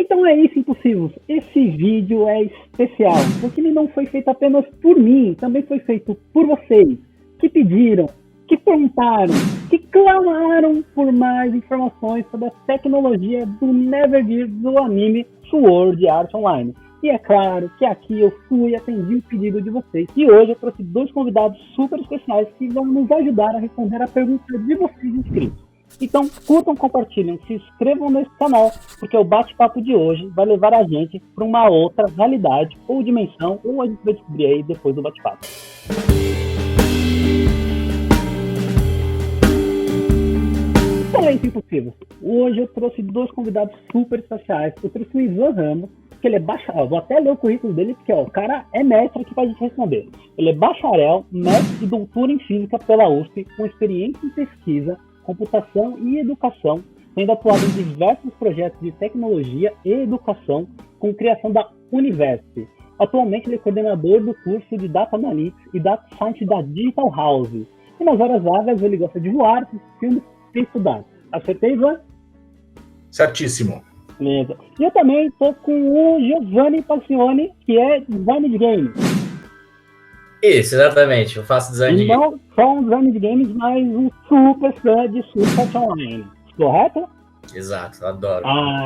Então é isso, impossíveis. Esse vídeo é especial, porque ele não foi feito apenas por mim, também foi feito por vocês, que pediram, que perguntaram, que clamaram por mais informações sobre a tecnologia do Nevergear do anime Sword Art Online. E é claro que aqui eu fui e atendi o pedido de vocês. E hoje eu trouxe 2 convidados super especiais que vão nos ajudar a responder a pergunta de vocês inscritos. Então, curtam, compartilhem, se inscrevam nesse canal, porque o bate-papo de hoje vai levar a gente para uma outra realidade ou dimensão, ou a gente vai descobrir aí depois do bate-papo. Fala aí, impossível. Hoje eu trouxe 2 convidados super especiais. Eu trouxe o Ivan Ramos, que ele é bacharel. Vou até ler o currículo dele, porque ó, o cara é mestre aqui pra gente responder. Ele é bacharel, mestre e doutor em física pela USP, com experiência em pesquisa, computação e educação, tendo atuado em diversos projetos de tecnologia e educação, com criação da Universe. Atualmente ele é coordenador do curso de Data Analytics e Data Science da Digital House. E nas horas vagas ele gosta de voar, assistir filmes e estudar. Acertei, Ivan? Certíssimo. Beleza. E eu também estou com o Giovanni Passione, que é design de games. Isso, exatamente. Eu faço design de games. Não só um design de games, mas um super fã de Sword Art Online. Correto? Exato, eu adoro.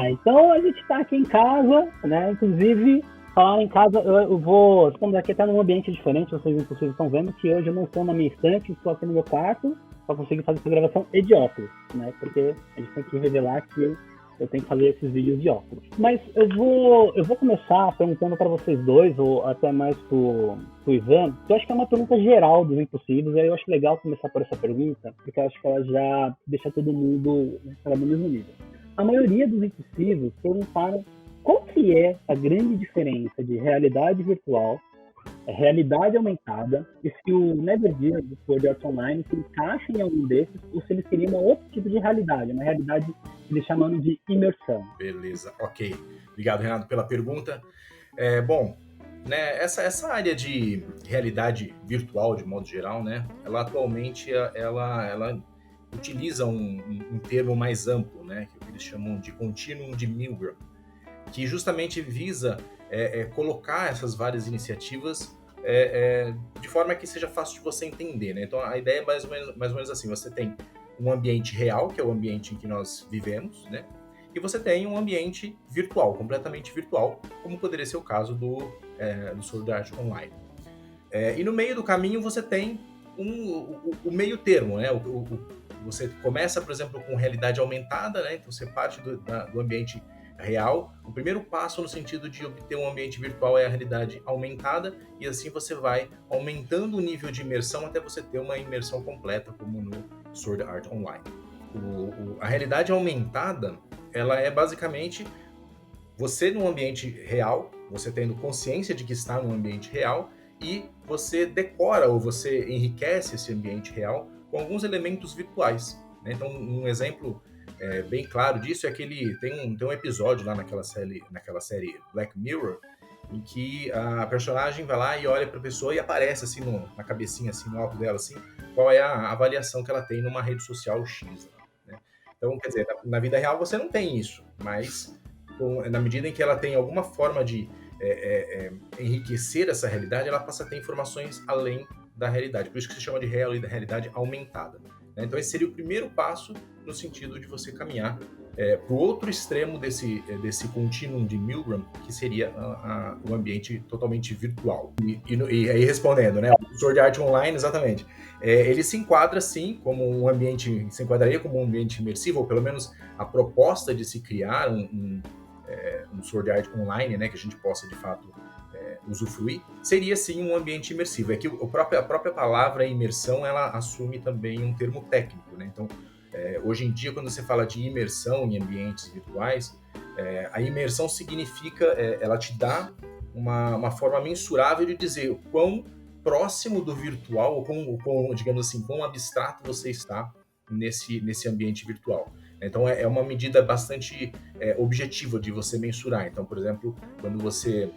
Então a gente está aqui em casa, né? Inclusive, falar em casa, eu vou... Estamos aqui até num ambiente diferente, vocês impossíveis estão vendo que hoje eu não estou na minha estante, estou aqui no meu quarto, para conseguir fazer essa gravação e de óculos, né? Porque a gente tem que revelar que eu tenho que fazer esses vídeos de óculos. Mas eu vou começar perguntando para vocês dois, ou até mais pro Ivan, que eu acho que é uma pergunta geral dos impossíveis, e aí eu acho legal começar por essa pergunta, porque eu acho que ela já deixa todo mundo no mesmo nível. A maioria dos impossíveis perguntaram qual que é a grande diferença de realidade virtual, realidade aumentada, e se o Nevergear do Sword Art Online se encaixa em algum desses, ou se eles teriam um outro tipo de realidade, uma realidade que eles chamam de imersão. Beleza, ok. Obrigado, Renato, pela pergunta. Bom, né, essa área de realidade virtual, de modo geral, né, ela atualmente ela utiliza um termo mais amplo, né, que eles chamam de Continuum de Milgram, que justamente visa colocar essas várias iniciativas de forma que seja fácil de você entender, né? Então a ideia é mais ou menos assim: você tem um ambiente real, que é o ambiente em que nós vivemos, né? E você tem um ambiente virtual, completamente virtual, como poderia ser o caso do Sword Art Online. E no meio do caminho você tem o meio termo, né? Você começa, por exemplo, com realidade aumentada, né? Então você parte do ambiente real. O primeiro passo no sentido de obter um ambiente virtual é a realidade aumentada, e assim você vai aumentando o nível de imersão até você ter uma imersão completa, como no Sword Art Online. A realidade aumentada, ela é basicamente você num ambiente real, você tendo consciência de que está num ambiente real, e você decora ou você enriquece esse ambiente real com alguns elementos virtuais, né? Então, um exemplo bem claro disso é que tem um episódio lá naquela série Black Mirror, em que a personagem vai lá e olha para a pessoa e aparece assim na cabecinha, assim, no alto dela, assim, qual é a avaliação que ela tem numa rede social X, né? Então, quer dizer, na vida real você não tem isso, mas na medida em que ela tem alguma forma de enriquecer essa realidade, ela passa a ter informações além da realidade. Por isso que se chama de realidade aumentada, né? Então esse seria o primeiro passo no sentido de você caminhar para o outro extremo desse continuum de Milgram, que seria o ambiente totalmente virtual. E aí respondendo, né, o Sword Art Online, exatamente, ele se enquadra sim como um ambiente, se enquadraria como um ambiente imersivo, ou pelo menos a proposta de se criar um Sword Art Online, né, que a gente possa de fato usufruir, seria sim um ambiente imersivo. É que a própria palavra imersão, ela assume também um termo técnico, né? Então, hoje em dia, quando você fala de imersão em ambientes virtuais, a imersão significa, ela te dá uma forma mensurável de dizer o quão próximo do virtual, ou digamos assim, quão abstrato você está nesse ambiente virtual. Então, é uma medida bastante objetiva de você mensurar. Então, por exemplo, quando você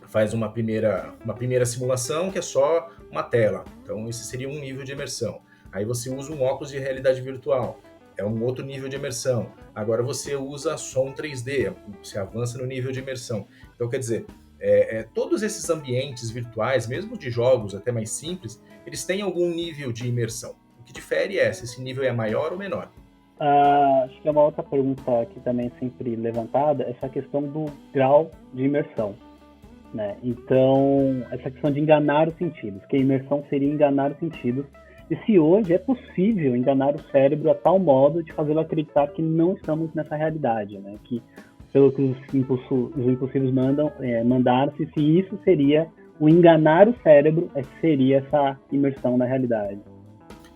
faz uma primeira simulação que é só uma tela. Então, esse seria um nível de imersão. Aí você usa um óculos de realidade virtual. é um outro nível de imersão. Agora você usa som 3D, você avança no nível de imersão. Então, quer dizer, todos esses ambientes virtuais, mesmo de jogos até mais simples, eles têm algum nível de imersão. O que difere é se esse nível é maior ou menor. Acho que é uma outra pergunta que também é sempre levantada, essa questão do grau de imersão. Né? Então, essa questão de enganar os sentidos, que a imersão seria enganar os sentidos, e se hoje é possível enganar o cérebro a tal modo de fazê-lo acreditar que não estamos nessa realidade, né? Que pelo que os impulsivos mandaram-se, se isso seria o enganar o cérebro, seria essa imersão na realidade.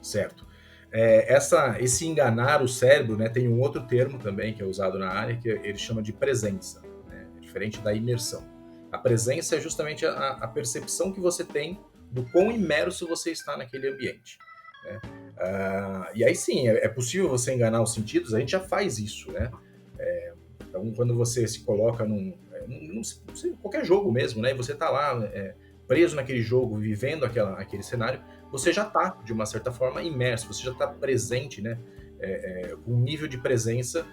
Certo. Esse enganar o cérebro, né, tem um outro termo também que é usado na área, que ele chama de presença, né? Diferente da imersão. A presença é justamente a percepção que você tem do quão imerso você está naquele ambiente. Né? E aí sim, é possível você enganar os sentidos, a gente já faz isso, né? Então, quando você se coloca num qualquer jogo mesmo, né? E você está lá preso naquele jogo, vivendo aquele cenário, você já está, de uma certa forma, imerso, você já está presente, né? Com um nível de presença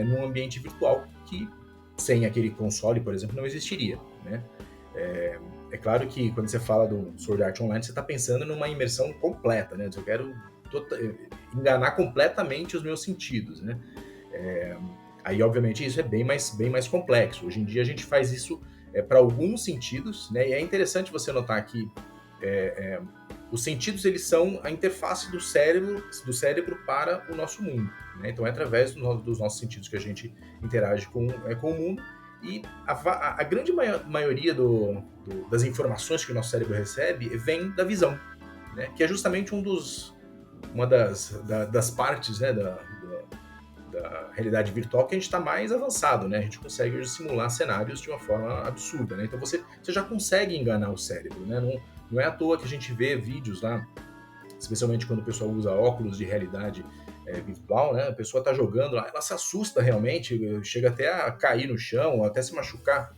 num ambiente virtual que, sem aquele console, por exemplo, não existiria, né? É claro que quando você fala do Sword Art Online, você está pensando numa imersão completa, né? Eu quero enganar completamente os meus sentidos, né? Aí, obviamente, isso é bem mais complexo. Hoje em dia, a gente faz isso para alguns sentidos, né? E é interessante você notar que os sentidos, eles são a interface do cérebro para o nosso mundo, né? Então, é através dos nossos sentidos que a gente interage com o mundo. E a grande maioria das informações que o nosso cérebro recebe vem da visão, né? Que é justamente uma das partes, né, da realidade virtual que a gente está mais avançado, né? A gente consegue hoje simular cenários de uma forma absurda, né? Então você já consegue enganar o cérebro, né? Não é à toa que a gente vê vídeos lá, especialmente quando o pessoal usa óculos de realidade virtual, né? A pessoa está jogando lá, ela se assusta realmente, chega até a cair no chão, até se machucar.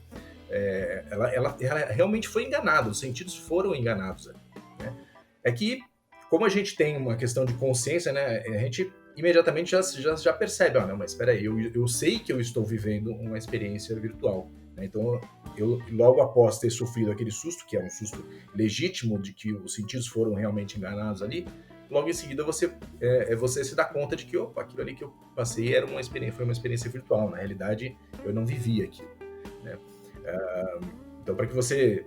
Ela realmente foi enganada, os sentidos foram enganados. Né? É que, como a gente tem uma questão de consciência, né? A gente imediatamente já percebe, não, mas espera aí, eu sei que eu estou vivendo uma experiência virtual. Né? Então, eu logo após ter sofrido aquele susto, que é um susto legítimo de que os sentidos foram realmente enganados ali, logo em seguida você se dá conta de que aquilo ali que eu passei foi uma experiência virtual. Na realidade, eu não vivi aquilo. Né? Então, para que você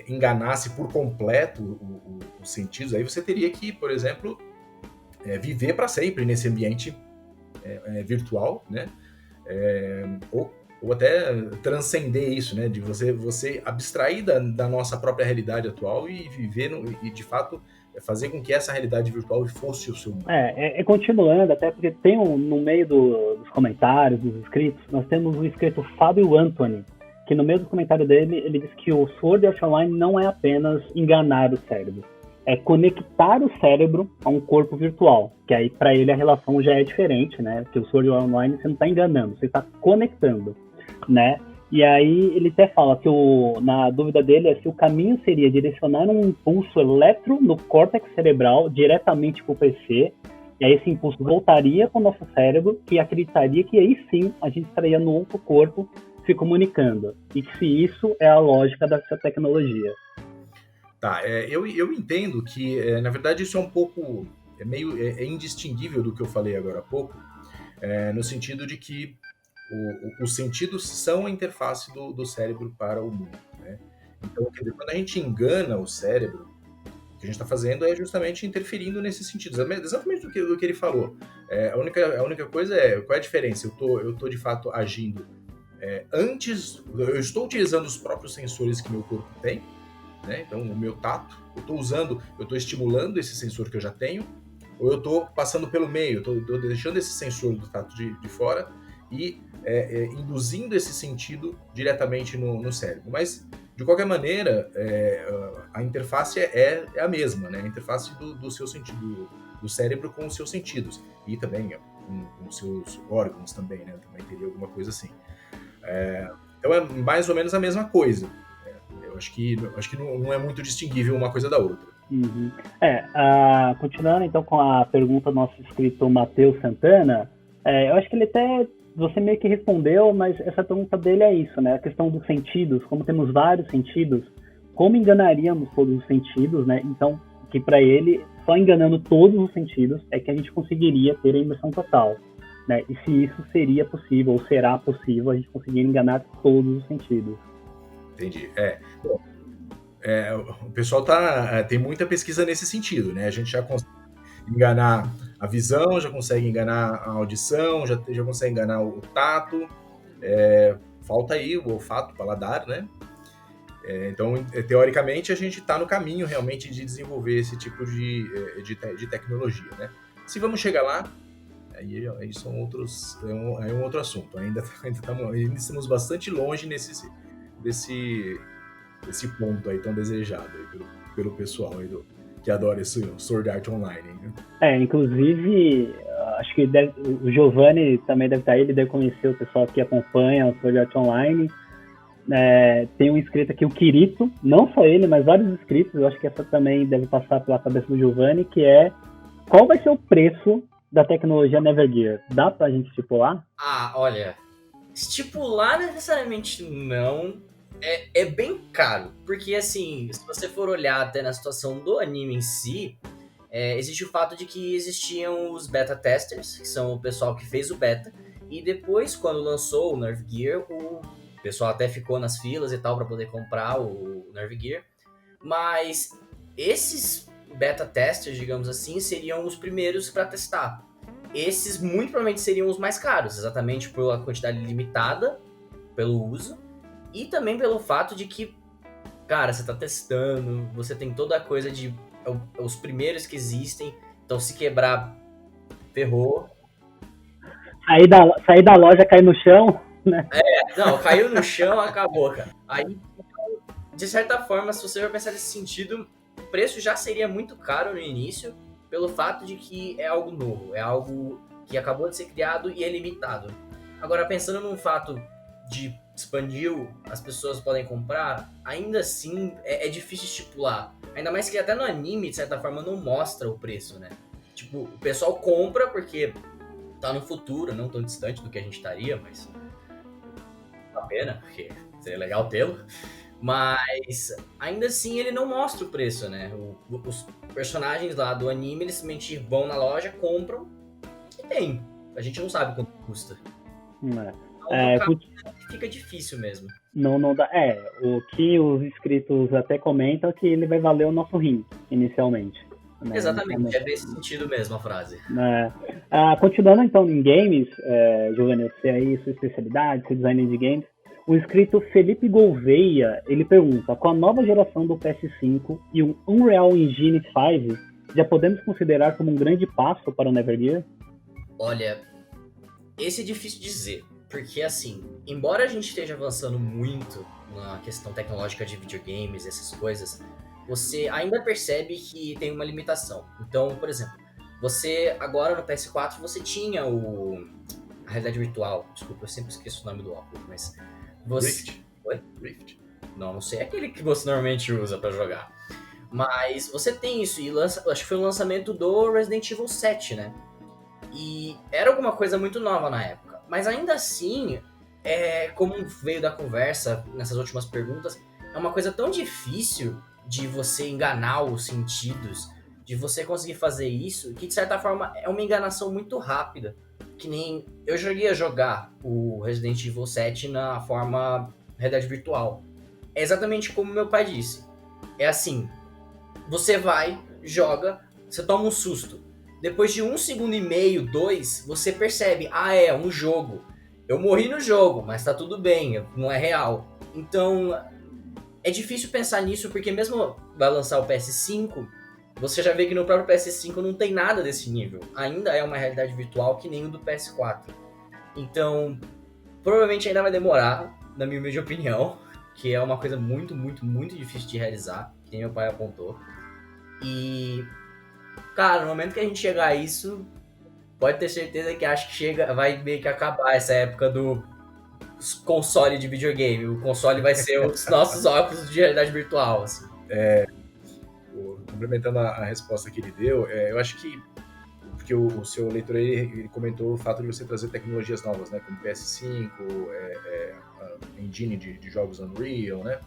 enganasse por completo os sentidos, aí você teria que, por exemplo, viver para sempre nesse ambiente virtual, né? Ou até transcender isso, né? De você abstrair da nossa própria realidade atual e viver e de fato fazer com que essa realidade virtual fosse o seu mundo. Continuando, até porque tem no meio dos comentários, dos inscritos, nós temos o inscrito Fábio Anthony, que no mesmo comentário dele, ele diz que o Sword Art Online não é apenas enganar o cérebro, é conectar o cérebro a um corpo virtual, que aí para ele a relação já é diferente, né? Porque o Sword Art Online você não está enganando, você está conectando, né? E aí ele até fala que na dúvida dele é se o caminho seria direcionar um impulso eletro no córtex cerebral diretamente para o PC, e aí esse impulso voltaria para o nosso cérebro, que acreditaria que aí sim a gente estaria no outro corpo se comunicando, e que se isso é a lógica dessa tecnologia. Tá, eu entendo que, na verdade, isso é um pouco, é indistinguível do que eu falei agora há pouco, no sentido de que os sentidos são a interface do cérebro para o mundo. Né? Então, quer dizer, quando a gente engana o cérebro, o que a gente está fazendo é justamente interferindo nesses sentidos. Exatamente do que ele falou. A única coisa qual é a diferença? Eu tô de fato agindo antes, eu estou utilizando os próprios sensores que meu corpo tem, né? Então, o meu tato, eu estou estimulando esse sensor que eu já tenho, ou eu estou passando pelo meio, eu estou deixando esse sensor do tato de fora e induzindo esse sentido diretamente no cérebro. Mas, de qualquer maneira, a interface é a mesma, né? A interface do seu sentido, do cérebro com os seus sentidos. E também com os seus órgãos também, né? Também teria alguma coisa assim. Então, é mais ou menos a mesma coisa. acho que não é muito distinguível uma coisa da outra. Uhum. Continuando então com a pergunta do nosso inscrito Matheus Santana, eu acho que ele até, você meio que respondeu, mas essa pergunta dele é isso, né? A questão dos sentidos, como temos vários sentidos, como enganaríamos todos os sentidos, né? Então, que para ele, só enganando todos os sentidos é que a gente conseguiria ter a imersão total, né? E se isso seria possível, ou será possível, a gente conseguir enganar todos os sentidos. Entendi. O pessoal tem muita pesquisa nesse sentido, né? A gente já consegue enganar a visão, já consegue enganar a audição, já consegue enganar o tato. Falta aí o olfato, o paladar, né? Então, teoricamente, a gente está no caminho realmente de desenvolver esse tipo de tecnologia, né? Se vamos chegar lá, aí são outros, é um outro assunto. Ainda estamos bastante longe desse ponto aí tão desejado aí pelo pessoal aí que adora esse Sword Art Online. Né? Inclusive, acho que o Giovanni também deve estar aí, ele deve conhecer o pessoal que acompanha o Sword Art Online. Tem um inscrito aqui, o Kirito, não só ele, mas vários inscritos, eu acho que essa também deve passar pela cabeça do Giovanni, que é: qual vai ser o preço da tecnologia Nevergear? Dá pra gente estipular? Olha, estipular necessariamente não, é bem caro, porque assim, se você for olhar até na situação do anime em si, existe o fato de que existiam os beta testers, que são o pessoal que fez o beta, e depois, quando lançou o Nervegear, o pessoal até ficou nas filas e tal para poder comprar o Nervegear, mas esses beta testers, digamos assim, seriam os primeiros para testar. Esses muito provavelmente seriam os mais caros, exatamente pela quantidade limitada, pelo uso, e também pelo fato de que, cara, você tá testando, você tem toda a coisa de os primeiros que existem, então se quebrar, ferrou. Sair da loja, cair no chão, né? Não, caiu no chão, acabou, cara. Aí, de certa forma, se você for pensar nesse sentido, o preço já seria muito caro no início, pelo fato de que é algo novo, é algo que acabou de ser criado e é limitado. Agora, pensando num fato de expandiu, as pessoas podem comprar, ainda assim é difícil estipular. Ainda mais que até no anime, de certa forma, não mostra o preço, né? Tipo, o pessoal compra porque tá no futuro, não tão distante do que a gente estaria, mas a pena, porque seria legal tê-lo. Mas ainda assim ele não mostra o preço, né? Os personagens lá do anime, eles simplesmente vão na loja, compram e tem. A gente não sabe quanto custa. Fica difícil mesmo. Não dá. O que os inscritos até comentam é que ele vai valer o nosso rim, inicialmente. Né? Exatamente, é nesse sentido mesmo a frase. Continuando então em games, Giovanni, você aí, sua especialidade, seu design de games, o inscrito Felipe Gouveia, ele pergunta: com a nova geração do PS5 e o Unreal Engine 5, já podemos considerar como um grande passo para o Nevergear? Olha, esse é difícil dizer, porque assim, embora a gente esteja avançando muito na questão tecnológica de videogames, essas coisas, você ainda percebe que tem uma limitação. Então, por exemplo, você agora no PS4 você tinha a realidade virtual. Desculpa, eu sempre esqueço o nome do óculos, mas Rift. Oi? Rift. Não sei, é aquele que você normalmente usa pra jogar. Mas você tem isso, e acho que foi o lançamento do Resident Evil 7, né? E era alguma coisa muito nova na época. Mas ainda assim, como veio da conversa nessas últimas perguntas, é uma coisa tão difícil de você enganar os sentidos, de você conseguir fazer isso, que de certa forma é uma enganação muito rápida. Que nem eu cheguei a jogar o Resident Evil 7 na forma realidade virtual. É exatamente como meu pai disse. É assim, você vai, joga, você toma um susto. Depois de 1 segundo e meio, 2, você percebe, é um jogo. Eu morri no jogo, mas tá tudo bem, não é real. Então, é difícil pensar nisso, porque mesmo vai lançar o PS5, você já vê que no próprio PS5 não tem nada desse nível. Ainda é uma realidade virtual que nem o do PS4. Então, provavelmente ainda vai demorar, na minha humilde opinião, que é uma coisa muito, muito, muito difícil de realizar, que nem meu pai apontou. E, cara, no momento que a gente chegar a isso, pode ter certeza que acho que vai meio que acabar essa época do console de videogame. O console vai ser os nossos óculos de realidade virtual, assim. Complementando a resposta que ele deu, eu acho que porque o seu leitor ele comentou o fato de você trazer tecnologias novas, né, como PS5, a engine de jogos Unreal, né?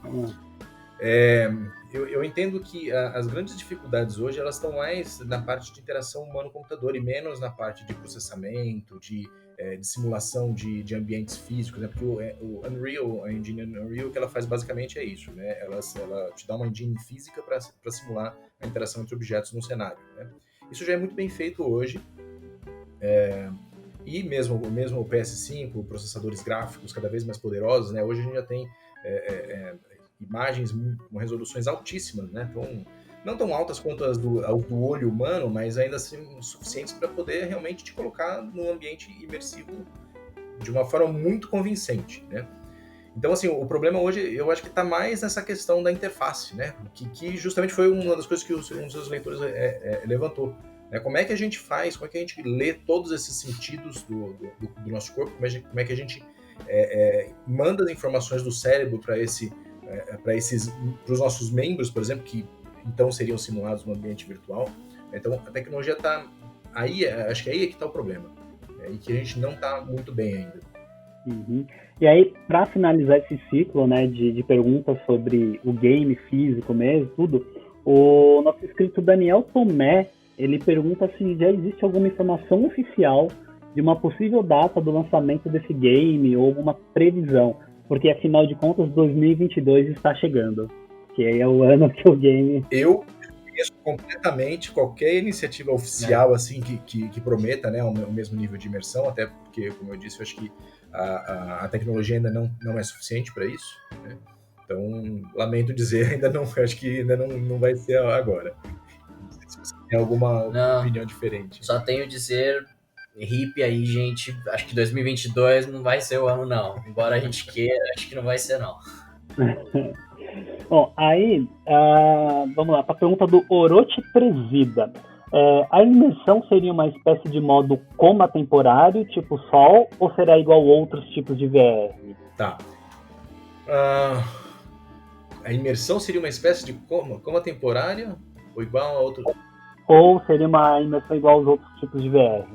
Eu entendo que as grandes dificuldades hoje elas estão mais na parte de interação humano-computador e menos na parte de processamento, de simulação de ambientes físicos, né? Porque o Unreal, a engine Unreal, que ela faz basicamente é isso, né? Ela te dá uma engine física para simular a interação entre objetos no cenário, né? Isso já é muito bem feito hoje. E mesmo o PS5, processadores gráficos cada vez mais poderosos, né? Hoje a gente já tem imagens com resoluções altíssimas, né? Então, não tão altas quanto as do olho humano, mas ainda assim suficientes para poder realmente te colocar num ambiente imersivo de uma forma muito convincente, né? Então, assim, o problema hoje, eu acho que está mais nessa questão da interface, né? Que justamente foi uma das coisas que um dos seus leitores levantou. Né? Como é que a gente faz, como é que a gente lê todos esses sentidos do nosso corpo, como é que a gente manda as informações do cérebro para os nossos membros, por exemplo, que então seriam simulados no ambiente virtual. Então, a tecnologia está aí, acho que aí é que está o problema. E que a gente não está muito bem ainda. Uhum. E aí, para finalizar esse ciclo, né, de perguntas sobre o game físico mesmo, tudo, o nosso inscrito Daniel Tomé, ele pergunta se já existe alguma informação oficial de uma possível data do lançamento desse game ou alguma previsão, porque afinal de contas 2022 está chegando, que aí é o ano que o game... Eu conheço completamente qualquer iniciativa oficial assim que prometa, né, o mesmo nível de imersão, até porque, como eu disse, eu acho que a tecnologia ainda não é suficiente para isso, né? Então, lamento dizer, acho que ainda não vai ser agora. Não sei se você tem alguma opinião diferente. Só tenho a dizer, hippie aí, gente, acho que 2022 não vai ser o ano, não. Embora a gente queira, acho que não vai ser, não. Bom, aí, vamos lá, para a pergunta do Orochi Presida. A imersão seria uma espécie de modo coma temporário, tipo Sol, ou será igual a outros tipos de VR? Tá. A imersão seria uma espécie de coma temporário ou igual a outro? Ou seria uma imersão igual aos outros tipos de VR?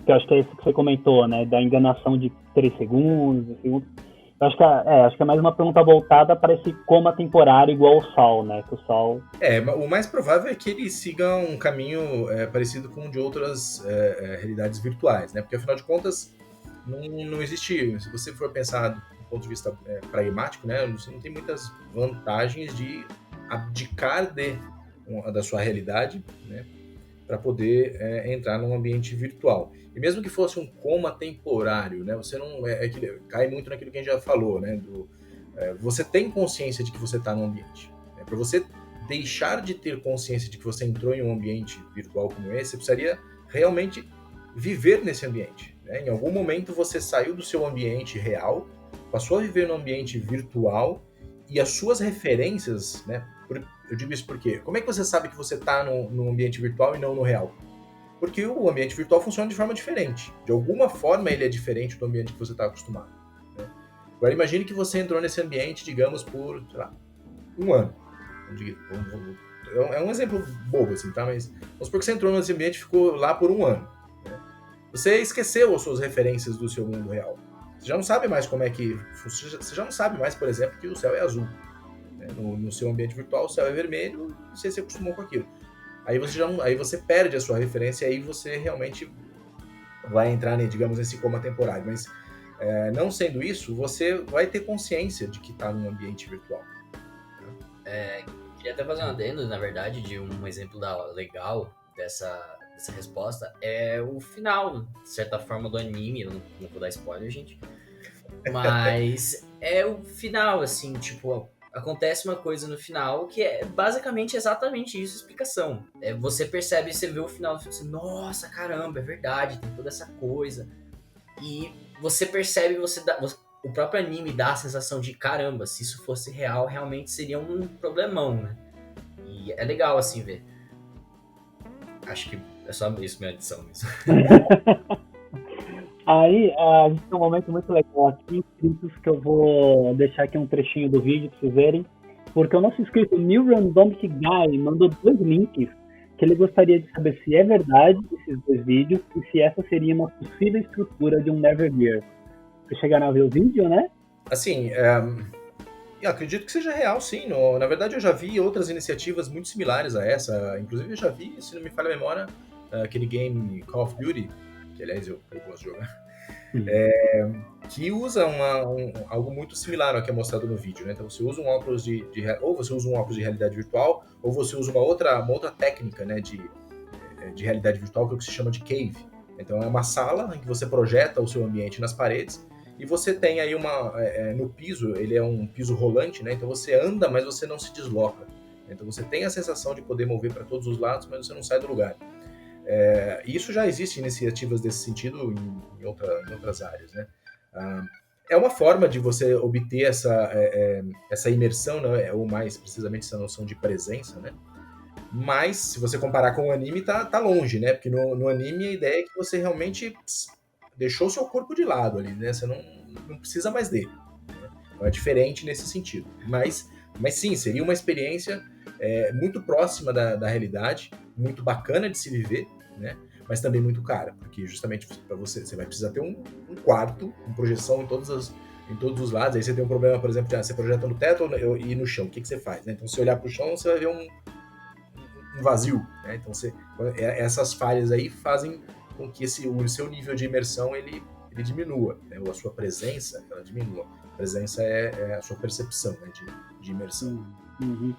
Que eu acho que é isso que você comentou, né? Da enganação de 3 segundos, 2 segundos. Eu acho que é mais uma pergunta voltada para esse coma temporário igual ao Sol, né? Que o Sol... O mais provável é que ele siga um caminho parecido com o de outras realidades virtuais, né? Porque, afinal de contas, não existe... Se você for pensar do ponto de vista pragmático, né? Você não tem muitas vantagens de abdicar da sua realidade, né? Para poder entrar num ambiente virtual. E mesmo que fosse um coma temporário, né, você não cai muito naquilo que a gente já falou, né, você tem consciência de que você está num ambiente. Né? Para você deixar de ter consciência de que você entrou em um ambiente virtual como esse, você precisaria realmente viver nesse ambiente. Né? Em algum momento você saiu do seu ambiente real, passou a viver num ambiente virtual e as suas referências, né, eu digo isso porque, como é que você sabe que você está no ambiente virtual e não no real? Porque o ambiente virtual funciona de forma diferente. De alguma forma ele é diferente do ambiente que você está acostumado. Né? Agora imagine que você entrou nesse ambiente, digamos, por, sei lá, 1 ano. É um exemplo bobo, assim, tá? Mas vamos supor que você entrou nesse ambiente e ficou lá por 1 ano. Né? Você esqueceu as suas referências do seu mundo real. Você já não sabe mais como é que... Você já não sabe mais, por exemplo, que o céu é azul. Né? No seu ambiente virtual o céu é vermelho e você se acostumou com aquilo. Aí você perde a sua referência e aí você realmente vai entrar, digamos, nesse coma temporário. Mas não sendo isso, você vai ter consciência de que está num ambiente virtual. Queria até fazer um adendo, na verdade, de um exemplo legal dessa resposta. É o final, de certa forma, do anime. Eu não vou dar spoiler, gente. Mas é o final, assim, tipo... Acontece uma coisa no final que é basicamente exatamente isso, a explicação. Você percebe, você vê o final e fica assim, nossa, caramba, é verdade, tem toda essa coisa. E você percebe, o próprio anime dá a sensação de, caramba, se isso fosse real, realmente seria um problemão, né? E é legal, assim, ver. Acho que é só isso minha adição mesmo. Aí, a gente tem um momento muito legal aqui, inscritos, que eu vou deixar aqui um trechinho do vídeo pra vocês verem, porque o nosso inscrito New Randomic Guy mandou 2 links que ele gostaria de saber se é verdade esses 2 vídeos e se essa seria uma possível estrutura de um Nevergear. Vocês chegaram a ver o vídeo, né? Assim, eu acredito que seja real, sim. Na verdade, eu já vi outras iniciativas muito similares a essa. Inclusive, eu já vi, se não me falha a memória, aquele game Call of Duty, que aliás eu gosto de jogar, que usa algo muito similar ao que é mostrado no vídeo, né? Então você usa um óculos ou você usa um óculos de realidade virtual, ou você usa uma outra técnica, né, de realidade virtual, que é o que se chama de cave. Então é uma sala em que você projeta o seu ambiente nas paredes e você tem aí no piso, ele é um piso rolante, né? Então você anda, mas você não se desloca. Então você tem a sensação de poder mover para todos os lados, mas você não sai do lugar. Isso já existe iniciativas desse sentido em outras áreas, né? É uma forma de você obter essa imersão, né? Ou mais precisamente essa noção de presença, né? Mas, se você comparar com o anime, tá longe, né? Porque no anime a ideia é que você realmente deixou o seu corpo de lado ali, né? Você não precisa mais dele. Né? Então é diferente nesse sentido. Mas sim, seria uma experiência muito próxima da realidade, muito bacana de se viver, né? Mas também muito cara, porque justamente para você vai precisar ter um quarto, com projeção em todos os lados. Aí você tem um problema, por exemplo, você projeta no teto e no chão. O que você faz? Né? Então, se olhar para o chão, você vai ver um vazio. Né? Então, essas falhas aí fazem com que o seu nível de imersão ele diminua, né? Ou a sua presença ela diminua. A presença é a sua percepção, né? de imersão. Uhum.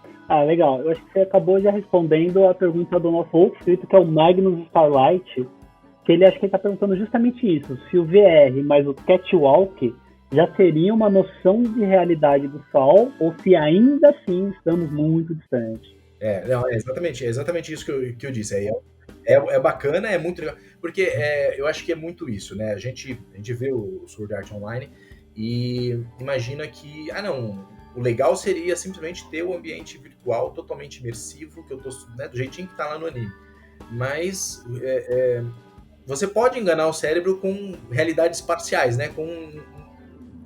Legal. Eu acho que você acabou já respondendo a pergunta do nosso outro inscrito, que é o Magnus Starlight, que ele acha que ele está perguntando justamente isso, se o VR mais o Catwalk já seria uma noção de realidade do Sol, ou se ainda assim estamos muito distantes. Não, é exatamente isso que eu disse. É bacana, é muito legal, porque eu acho que é muito isso, né? A gente vê o Sword Art Online e imagina que, o legal seria simplesmente ter o ambiente virtual totalmente imersivo, que eu tô, né, do jeitinho que tá lá no anime. Mas você pode enganar o cérebro com realidades parciais, né? Como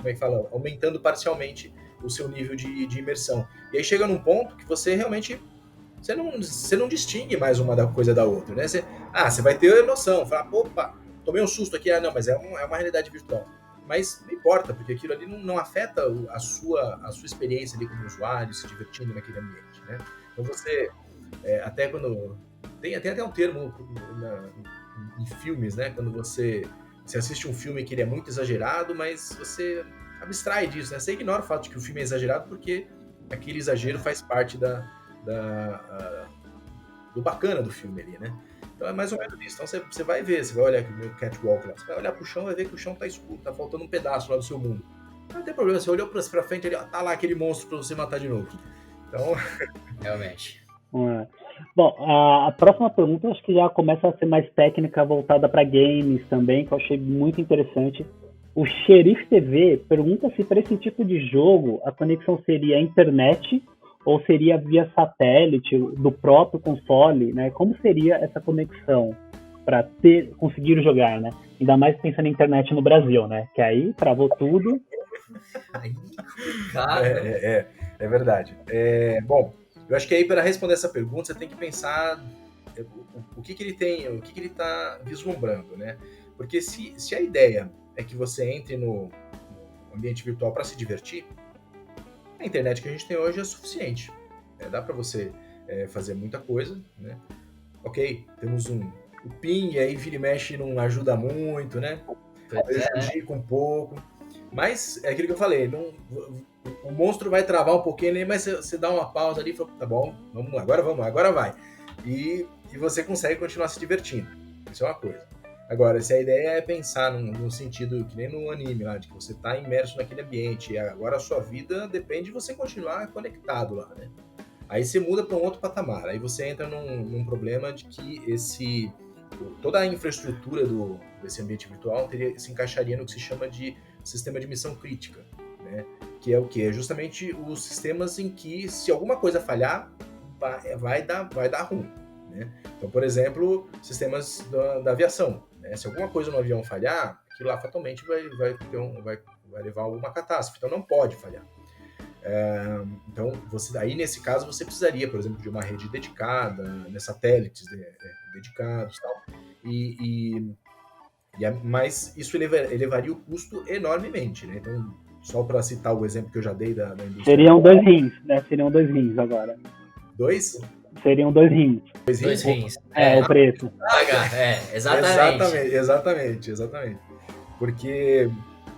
é que fala? Aumentando parcialmente o seu nível de imersão. E aí chega num ponto que você realmente você não distingue mais uma coisa da outra, né? Você vai ter noção, fala, opa, tomei um susto aqui, mas é uma realidade virtual. Mas não importa, porque aquilo ali não afeta a sua experiência ali como usuário, se divertindo naquele ambiente, né? Então você, até quando... Tem até um termo em filmes, né? Quando você assiste um filme que ele é muito exagerado, mas você abstrai disso, né? Você ignora o fato de que o filme é exagerado porque aquele exagero faz parte do bacana do filme ali, né? Então é mais ou menos isso. Então você vai ver, você vai olhar aqui no Catwalk lá, você vai olhar pro chão e vai ver que o chão tá escuro, tá faltando um pedaço lá do seu mundo. Não tem problema, você olhou pra frente ali, tá lá aquele monstro pra você matar de novo. Então... Realmente. Bom, a próxima pergunta eu acho que já começa a ser mais técnica, voltada para games também, que eu achei muito interessante. O Xerife TV pergunta se para esse tipo de jogo a conexão seria a internet ou seria via satélite do próprio console, né? Como seria essa conexão para conseguir jogar, né? Ainda mais pensando em internet no Brasil, né? Que aí travou tudo. É verdade. Bom, eu acho que aí para responder essa pergunta você tem que pensar o que ele tem, o que ele está vislumbrando, né? Porque se a ideia é que você entre no ambiente virtual para se divertir, a internet que a gente tem hoje é suficiente. Dá para você fazer muita coisa, né? Ok, temos o ping, aí vira e mexe não ajuda muito, né? Prejudica um pouco. Mas é aquilo que eu falei, o monstro vai travar um pouquinho ali, mas você dá uma pausa ali e fala, tá bom, agora vai. E você consegue continuar se divertindo. Isso é uma coisa. Agora, se a ideia é pensar no sentido, que nem no anime lá, de que você está imerso naquele ambiente, e agora a sua vida depende de você continuar conectado lá, né? Aí você muda para um outro patamar, aí você entra num problema de que toda a infraestrutura desse ambiente virtual se encaixaria no que se chama de sistema de missão crítica, né? Que é o quê? É justamente os sistemas em que, se alguma coisa falhar, vai dar ruim, né? Então, por exemplo, sistemas da aviação. Se alguma coisa no avião falhar, aquilo lá fatalmente vai levar a alguma catástrofe. Então não pode falhar. Então, aí nesse caso você precisaria, por exemplo, de uma rede dedicada, satélites dedicados e tal. Mas isso elevaria o custo enormemente, né? Então, só para citar o exemplo que eu já dei da indústria. Seriam 2 rins, né? Seriam 2 rins agora. 2? Seriam 2 rins. 2 rins. O preço. Exatamente. Exatamente. Porque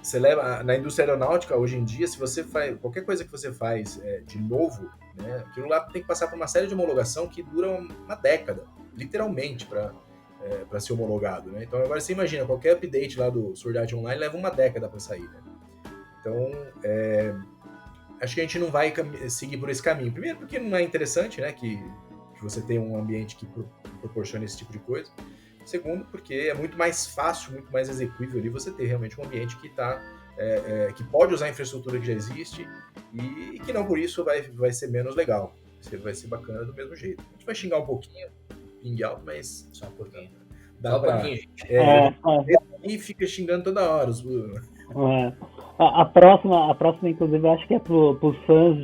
você leva na indústria aeronáutica hoje em dia, se você faz qualquer coisa que você faz de novo, né, aquilo lá tem que passar por uma série de homologação que dura uma década, literalmente, para ser homologado, né? Então agora você imagina, qualquer update lá do Sword Art Online leva uma década para sair, né? Então acho que a gente não vai seguir por esse caminho. Primeiro porque não é interessante, né, que você tenha um ambiente que proporcione esse tipo de coisa. Segundo, porque é muito mais fácil, muito mais execuível ali você ter realmente um ambiente que que pode usar a infraestrutura que já existe e que não por isso vai ser menos legal. Vai ser bacana do mesmo jeito. A gente vai xingar um pouquinho, ping alto, mas Só um pouquinho. dá pra... gente. E fica xingando toda hora. A próxima, inclusive, eu acho que é pros fãs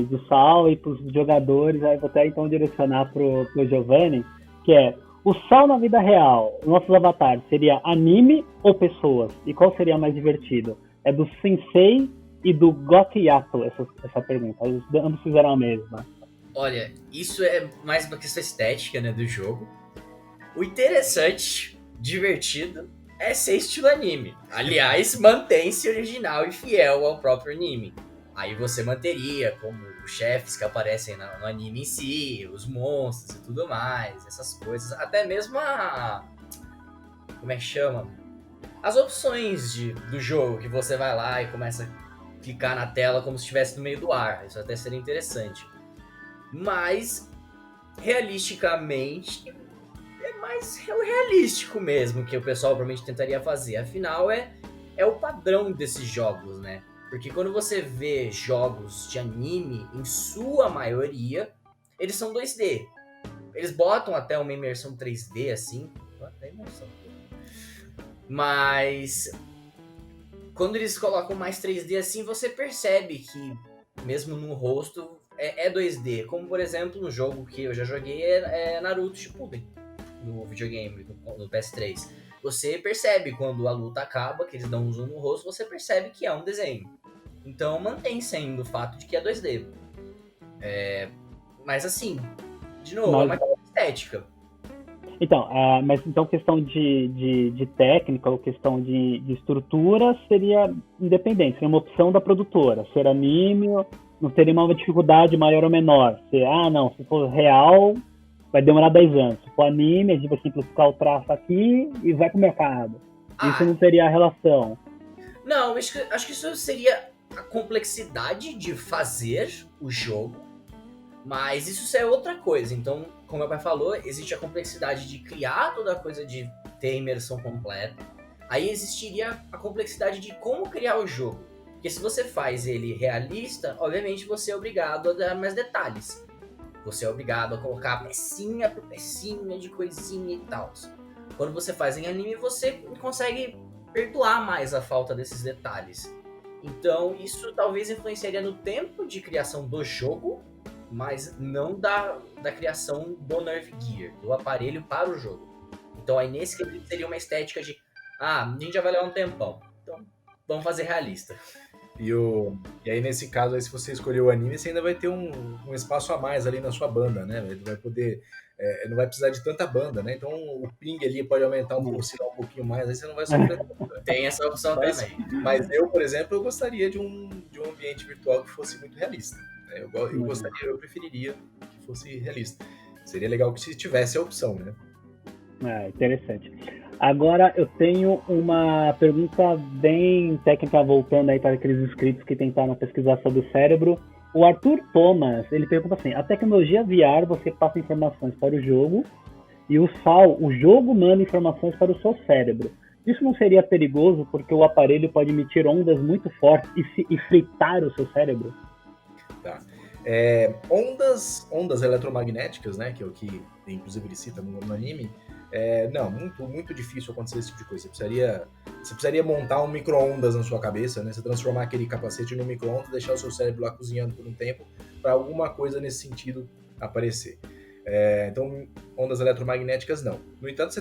do Sal e pros jogadores. Aí vou até então direcionar pro Giovanni, que é: o Sal na vida real, nossos avatares, seria anime ou pessoas? E qual seria mais divertido? É do Sensei e do Gokiyato essa pergunta. Ambos fizeram a mesma. Olha, isso é mais uma questão estética, né, do jogo. O interessante, divertido, é ser estilo anime. Aliás, mantém-se original e fiel ao próprio anime. Aí você manteria como os chefes que aparecem no anime em si, os monstros e tudo mais, essas coisas. Até mesmo como é que chama? As opções do jogo, que você vai lá e começa a clicar na tela como se estivesse no meio do ar. Isso até seria interessante. Mas, realisticamente, é mais realístico mesmo que o pessoal provavelmente tentaria fazer. Afinal, é o padrão desses jogos, né? Porque quando você vê jogos de anime, em sua maioria, eles são 2D. Eles botam até uma imersão 3D, assim. Até imersão. Mas quando eles colocam mais 3D assim, você percebe que, mesmo no rosto, é 2D. Como, por exemplo, no jogo que eu já joguei, é Naruto Shippuden, no videogame, no PS3. Você percebe quando a luta acaba, que eles dão um zoom no rosto, você percebe que é um desenho. Então mantém-se ainda o fato de que é 2D. Mas assim, de novo, é uma questão estética. Então, mas então questão de técnica ou questão de estrutura seria independente, seria uma opção da produtora. Ser anime, não teria uma dificuldade maior ou menor. Se for real, vai demorar 10 anos. Se for anime, a gente vai simplificar o traço aqui e vai pro mercado. Isso não teria a relação. Não, acho que isso seria a complexidade de fazer o jogo, mas isso é outra coisa. Então, como meu pai falou, existe a complexidade de criar toda a coisa de ter imersão completa. Aí existiria a complexidade de como criar o jogo. Porque se você faz ele realista, obviamente você é obrigado a dar mais detalhes. Você é obrigado a colocar pecinha por pecinha de coisinha e tal. Quando você faz em anime, você consegue perdoar mais a falta desses detalhes. Então, isso talvez influenciaria no tempo de criação do jogo, mas não da criação do Nerve Gear, do aparelho para o jogo. Então, aí nesse quesito seria uma estética de a gente já vai levar um tempão, então vamos fazer realista. E aí, nesse caso, aí, se você escolher o anime, você ainda vai ter um espaço a mais ali na sua banda, né? Vai poder... não vai precisar de tanta banda, né? Então, o ping ali pode aumentar oscilar um pouquinho mais, aí você não vai sofrer. Tem essa opção também. Mas eu, por exemplo, eu gostaria de um ambiente virtual que fosse muito realista. Né? Eu preferiria que fosse realista. Seria legal que se tivesse a opção, né? Interessante. Agora eu tenho uma pergunta bem técnica, voltando aí para aqueles inscritos que tentaram pesquisar sobre o cérebro. O Arthur Thomas, ele pergunta assim: a tecnologia VR, você passa informações para o jogo, e o jogo manda informações para o seu cérebro. Isso não seria perigoso porque o aparelho pode emitir ondas muito fortes e fritar o seu cérebro? Tá. Ondas eletromagnéticas, né, que é o que inclusive ele cita no anime, não, muito difícil acontecer esse tipo de coisa. Você precisaria montar um micro-ondas na sua cabeça, né? Você transformar aquele capacete num micro-ondas, deixar o seu cérebro lá cozinhando por um tempo, para alguma coisa nesse sentido aparecer. Então, ondas eletromagnéticas não. No entanto,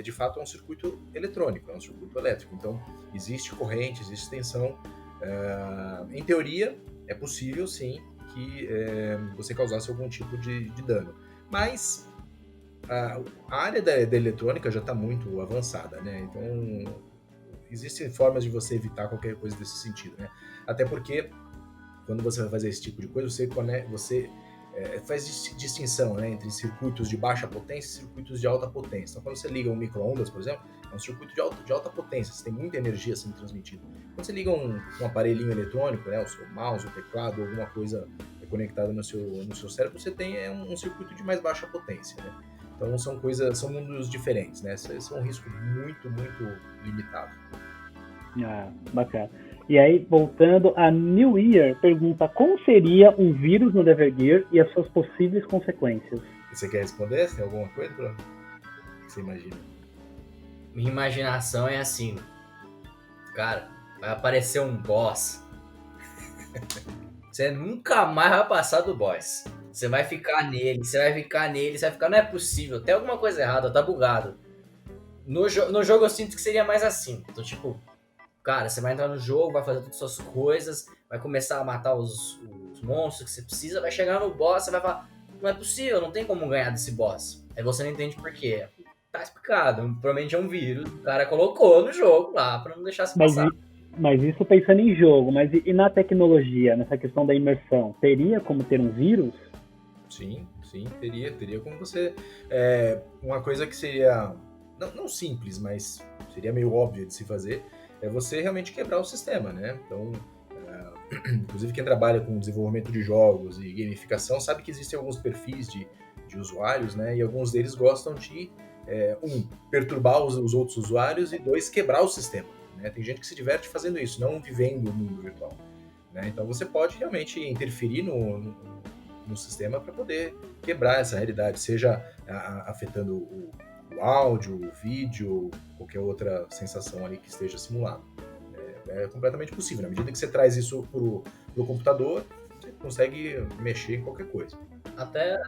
de fato, é um circuito eletrônico, é um circuito elétrico. Então, existe corrente, existe tensão. Em teoria, é possível, sim, que você causasse algum tipo de dano. Mas a área da eletrônica já está muito avançada, né? Então, existem formas de você evitar qualquer coisa desse sentido, né? Até porque, quando você vai fazer esse tipo de coisa, você faz distinção, né, entre circuitos de baixa potência e circuitos de alta potência. Então, quando você liga um micro-ondas, por exemplo, é um circuito de alta potência, você tem muita energia sendo transmitida. Quando você liga um aparelhinho eletrônico, né, o seu mouse, o teclado, alguma coisa conectada no seu cérebro, você tem um circuito de mais baixa potência, né? Então, são mundos diferentes, né? Esse é um risco muito, muito limitado. Ah, bacana. E aí, voltando, a New Year pergunta como seria um vírus no Nevergear e as suas possíveis consequências. Você quer responder? Tem alguma coisa que você imagina? Minha imaginação é assim, cara, vai aparecer um boss. Você nunca mais vai passar do boss. Você vai ficar nele, não é possível, tem alguma coisa errada, tá bugado. No jogo eu sinto que seria mais assim. Então, tipo, cara, você vai entrar no jogo, vai fazer todas as suas coisas, vai começar a matar os monstros que você precisa, vai chegar no boss, você vai falar, não é possível, não tem como ganhar desse boss. Aí você não entende por quê. Tá explicado, provavelmente é um vírus, o cara colocou no jogo lá pra não deixar se passar. Mas isso pensando em jogo, mas e na tecnologia, nessa questão da imersão, teria como ter um vírus? Sim, teria como você... uma coisa que seria, não simples, mas seria meio óbvia de se fazer, é você realmente quebrar o sistema, né? Então, inclusive quem trabalha com desenvolvimento de jogos e gamificação sabe que existem alguns perfis de usuários, né? E alguns deles gostam de, perturbar os outros usuários e dois, quebrar o sistema, né? Tem gente que se diverte fazendo isso, não vivendo no mundo virtual, né? Então você pode realmente interferir no sistema para poder quebrar essa realidade, seja afetando o áudio, o vídeo, qualquer outra sensação ali que esteja simulado. É completamente possível. Na medida que você traz isso pro computador, você consegue mexer em qualquer coisa. Até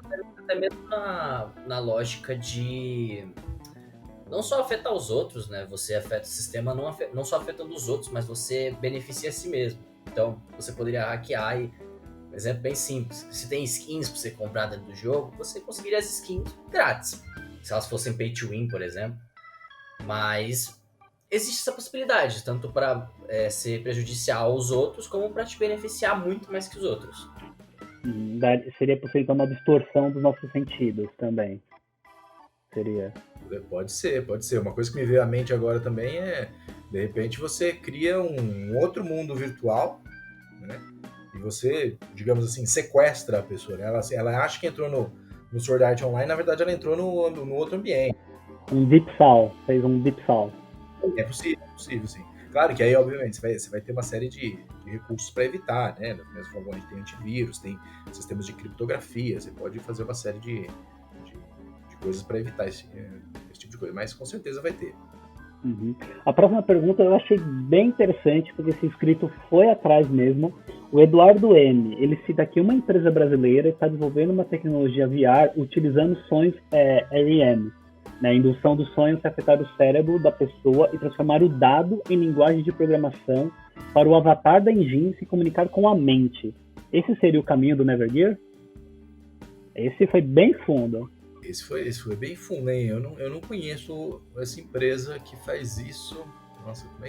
mesmo na lógica de não só afetar os outros, né? Você afeta o sistema não só afetando os outros, mas você beneficia a si mesmo. Então, você poderia hackear e, um exemplo bem simples, se tem skins pra você comprar dentro do jogo, você conseguiria as skins grátis. Se elas fossem pay to win, por exemplo. Mas existe essa possibilidade, tanto para ser prejudicial aos outros, como para te beneficiar muito mais que os outros. Seria possível então uma distorção dos nossos sentidos também. Seria. Pode ser. Uma coisa que me veio à mente agora também é, de repente, você cria um outro mundo virtual, né? E você, digamos assim, sequestra a pessoa, né? Ela acha que entrou no Sword Art Online, na verdade ela entrou no outro ambiente. Fez um deep fall. É possível, sim. Claro que aí, obviamente, você vai ter uma série de recursos para evitar, né? Da mesma forma, a gente tem antivírus, tem sistemas de criptografia, você pode fazer uma série de coisas para evitar esse tipo de coisa, mas com certeza vai ter. Uhum. A próxima pergunta eu achei bem interessante, porque esse inscrito foi atrás mesmo. O Eduardo M. Ele cita aqui uma empresa brasileira que está desenvolvendo uma tecnologia VR utilizando sonhos REM, né, indução dos sonhos que afetar o cérebro da pessoa e transformar o dado em linguagem de programação para o avatar da engine se comunicar com a mente. Esse seria o caminho do Nevergear? Esse foi bem fundo. Esse foi bem fundo, hein? Eu não conheço essa empresa que faz isso. Nossa, como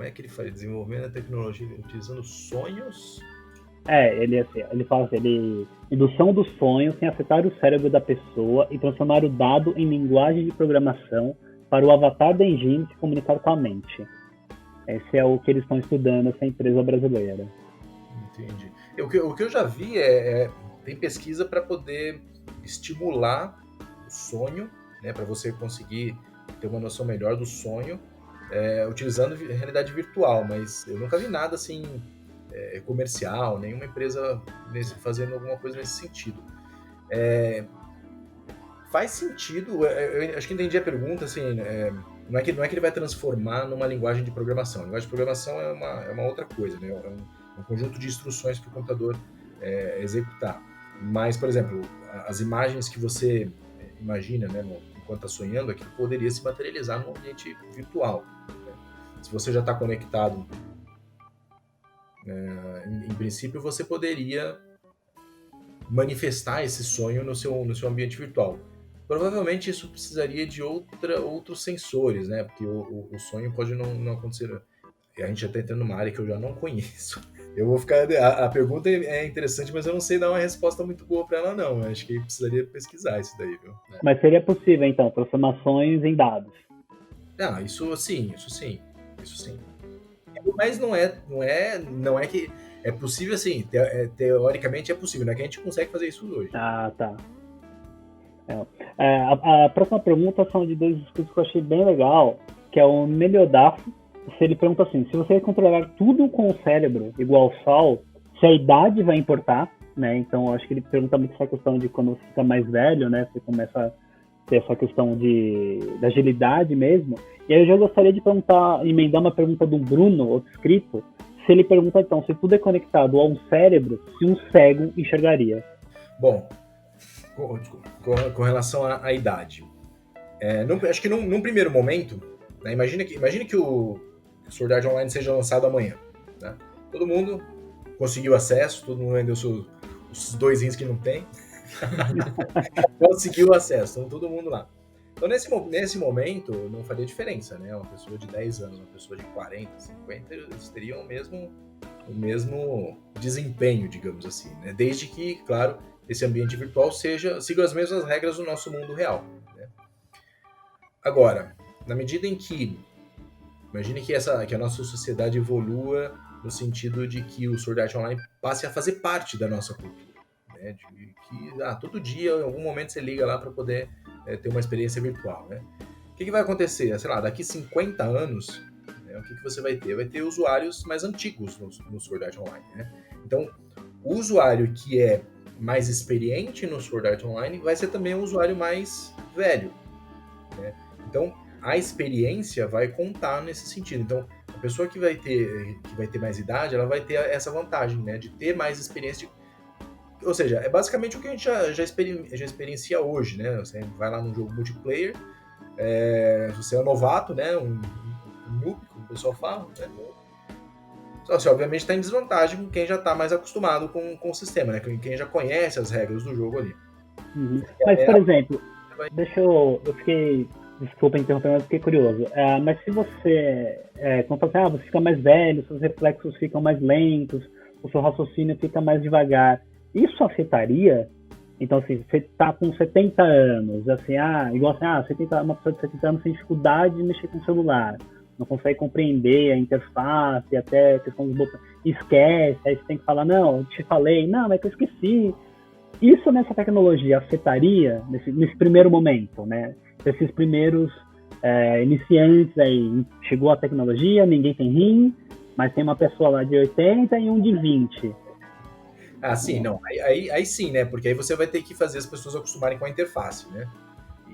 é que ele faz? Desenvolvendo a tecnologia utilizando sonhos? Ele fala assim, indução dos sonhos sem afetar o cérebro da pessoa e transformar o dado em linguagem de programação para o avatar da engine se comunicar com a mente. Esse é o que eles estão estudando, essa empresa brasileira. Entendi. O que eu já vi tem pesquisa para poder estimular o sonho, né, para você conseguir ter uma noção melhor do sonho, utilizando realidade virtual, mas eu nunca vi nada assim comercial, nenhuma empresa fazendo alguma coisa nesse sentido. Faz sentido, eu acho que entendi a pergunta, assim, não é que ele vai transformar numa linguagem de programação. A linguagem de programação é uma outra coisa, né? Um conjunto de instruções para o computador executar. Mas, por exemplo, as imagens que você imagina, né, enquanto está sonhando, aquilo poderia se materializar num ambiente virtual, né? Se você já está conectado, em princípio, você poderia manifestar esse sonho no seu ambiente virtual. Provavelmente isso precisaria de outros sensores, né? Porque o sonho pode não acontecer. E a gente já está entrando numa área que eu já não conheço. Eu vou ficar. A pergunta é interessante, mas eu não sei dar uma resposta muito boa para ela, não. Eu acho que precisaria pesquisar isso daí, viu? Mas seria possível, então, transformações em dados. Ah, isso sim, isso sim. Isso sim. Mas não é que. É possível, assim, teoricamente é possível, não é que a gente consegue fazer isso hoje. Ah, tá. A próxima pergunta são de dois estudos que eu achei bem legal, que é o Meliodafo. Se ele pergunta assim, se você controlar tudo com o cérebro igual ao Sol, se a idade vai importar, né? Então, eu acho que ele pergunta muito essa questão de quando você fica mais velho, né? Você começa a ter essa questão da agilidade mesmo. E aí eu já gostaria de perguntar, emendar uma pergunta do Bruno, outro inscrito, se ele pergunta, então, se tudo é conectado a um cérebro, se um cego enxergaria. Bom, com relação à idade, acho que num primeiro momento, né, imagine que o Sword Art Online seja lançado amanhã, né? Todo mundo conseguiu acesso, todo mundo vendeu os 2 rins que não tem, conseguiu acesso, então todo mundo lá. Então nesse momento não faria diferença, né? Uma pessoa de 10 anos, uma pessoa de 40, 50, eles teriam o mesmo desempenho, digamos assim, né? Desde que, claro, esse ambiente virtual siga as mesmas regras do nosso mundo real, né? Agora, na medida em que, imagine que a nossa sociedade evolua no sentido de que o Sword Art Online passe a fazer parte da nossa cultura, né? De que todo dia, em algum momento, você liga lá para poder ter uma experiência virtual, né? O que vai acontecer? Sei lá, daqui 50 anos, né, o que você vai ter? Vai ter usuários mais antigos no Sword Art Online, né? Então, o usuário que é mais experiente no Sword Art Online vai ser também um usuário mais velho, né? Então, a experiência vai contar nesse sentido. Então, a pessoa que vai ter mais idade, ela vai ter essa vantagem, né, de ter mais experiência. Ou seja, é basicamente o que a gente já experiencia hoje, né? Você vai lá num jogo multiplayer, você é um novato, né? Um noob, como o pessoal fala, né? Você obviamente está em desvantagem com quem já está mais acostumado com o sistema, né? Quem já conhece as regras do jogo ali. Uhum. Mas, por exemplo, eu fiquei, desculpa interromper, mas eu fiquei curioso. Mas se você, quando você fica mais velho, seus reflexos ficam mais lentos, o seu raciocínio fica mais devagar, isso afetaria? Então, assim, você tá com 70 anos, assim, igual assim, uma pessoa de 70 anos tem dificuldade de mexer com o celular, não consegue compreender a interface, até a questão dos botões, esquece, aí você tem que falar, não, eu te falei, não, mas eu esqueci. Isso nessa tecnologia afetaria, nesse primeiro momento, né? Esses primeiros iniciantes aí, chegou a tecnologia, ninguém tem rim, mas tem uma pessoa lá de 80 e um de 20. Sim, não. Aí sim, né? Porque aí você vai ter que fazer as pessoas acostumarem com a interface, né?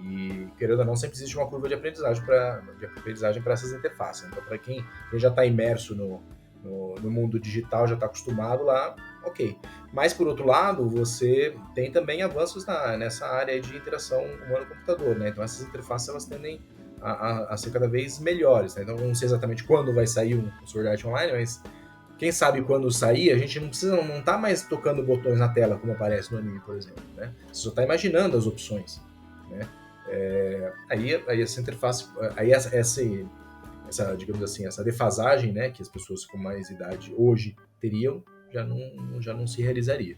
E, querendo ou não, sempre existe uma curva de aprendizagem para essas interfaces. Então, para quem já está imerso no mundo digital, já está acostumado lá, ok. Mas, por outro lado, você tem também avanços nessa área de interação humano-computador, né? Então, essas interfaces, elas tendem a ser cada vez melhores, né? Então, não sei exatamente quando vai sair um Sword Art Online, mas quem sabe quando sair, a gente não tá mais tocando botões na tela, como aparece no anime, por exemplo, né? Você só tá imaginando as opções, né? Aí essa interface, aí essa, digamos assim, essa defasagem, né, que as pessoas com mais idade hoje teriam, já não se realizaria.